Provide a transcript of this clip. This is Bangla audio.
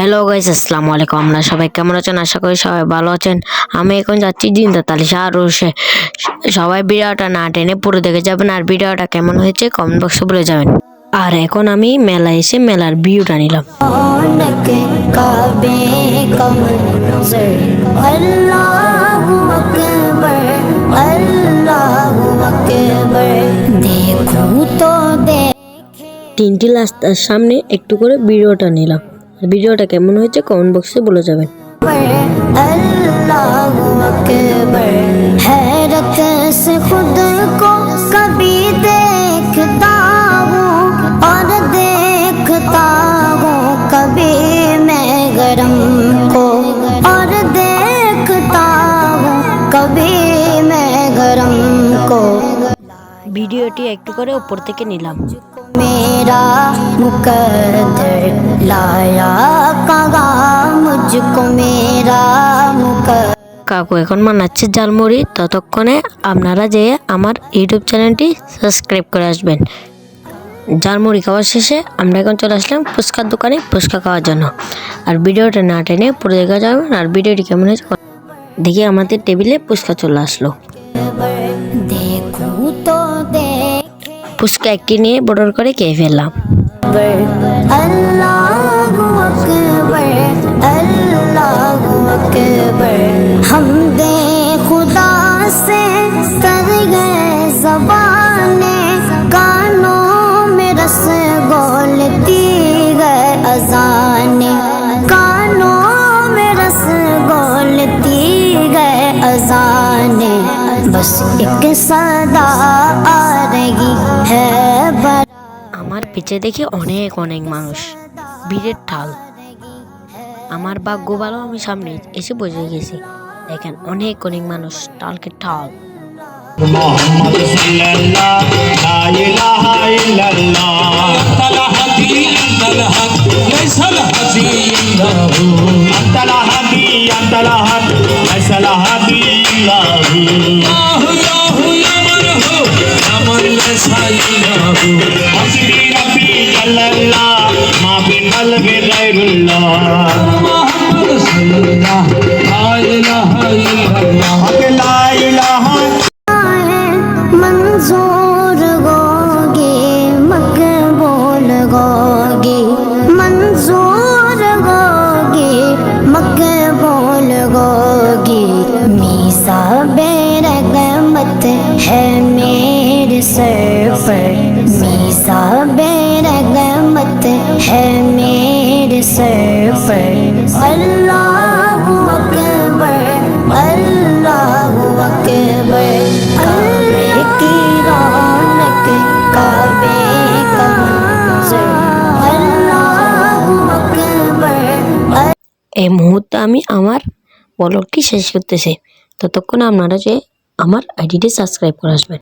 হ্যালো গাইস, আসসালামু আলাইকুম। আপনারা সবাই কেমন আছেন? আশা করি সবাই ভালো আছেন। আমি এখন যাচ্ছি জিন্দাতালি শাহরুশে। সবাই ভিডিওটা না টেনে পুরো দেখে যাবেন, আর ভিডিওটা কেমন হয়েছে কমেন্ট বক্সে বলে যাবেন। আর এখন আমি মেলায় এসে মেলার ভিউটা নিলাম। তিনটি রাস্তার সামনে একটু করে ভিডিওটা নিলাম। ভিডিওটা কেমন হয়েছে কমেন্ট বক্সে বলে যাবেন। खुद को कभी देखता हूँ और देखता हूँ कभी मैं गरम को और देखता हूँ कभी मैं गरम को। ভিডিওটি একটু করে উপর থেকে নিলাম। मेरा मुकद्दर लाया कहा मुझको मेरा मुकद्दर। কাকু এখন বানাচ্ছে ঝালমুড়ি, ততক্ষণে আপনারা যেয়ে আমার ইউটিউব চ্যানেলটি সাবস্ক্রাইব করে আসবেন। ঝালমুড়ি খাওয়া শেষে আমরা এখন চলে আসলাম ফুচকার দোকানে ফুচকা খাওয়ার জন্য। আর ভিডিওটা না টেনে পুরো দেখা যাবে। আর ভিডিওটি কেমন হয়েছে দেখি। আমাদের টেবিলে ফুচকা চলে আসলো। ফুচকা একটি নিয়ে বর্ডার করে খেয়ে ফেললাম। हमदे खुदा से कर गए ज़बाने कानों में रस घोलती गए अज़ाने कानों में रस घोलती गए अज़ाने बस एक सदा आ रही है। আমার পিছে দেখি অনেক অনেক মানুষ, ভিড়ের ঢাল। আমার ভাগ্য ভালো, আমি সামনে এসে বসে গেছি। দেখেন অনেক অনেক মানুষ, টালকে ঠাল। মোহাম্মদ সাল্লাল্লাহু লা ইলাহা ইল্লাল্লাহ তাআলা হাদি আনতাল হক লাইসাল হাদি ইল্লাহু তাআলা হাদি আনতাল হক লাইসাল হাদি ইল্লাহু আল্লাহু ইয়া মারহু আমল লাইসাইল্লাহু হাসবি রাব্বি জাল্লাল্লাহ মা ফি কলবি গায়রুল্লাহ মোহাম্মদ সাল্লাল্লাহু লা ইলাহা ইল্লাল্লাহ লা ইলাহা मंजूर होगी मकबूल होगी मंजूर होगी मकबूल होगी। मीसा बेरगमत है मेरे सर पर मीसा बेरगमत है मेरे सर पर। अल्लाहु अकबर अल्लाहु अकबर। এই মুহূর্তে আমি আমার ব্লগটি শেষ করতেছি। ততক্ষণ আপনারা যে আমার আইডিটি সাবস্ক্রাইব করে আসবেন।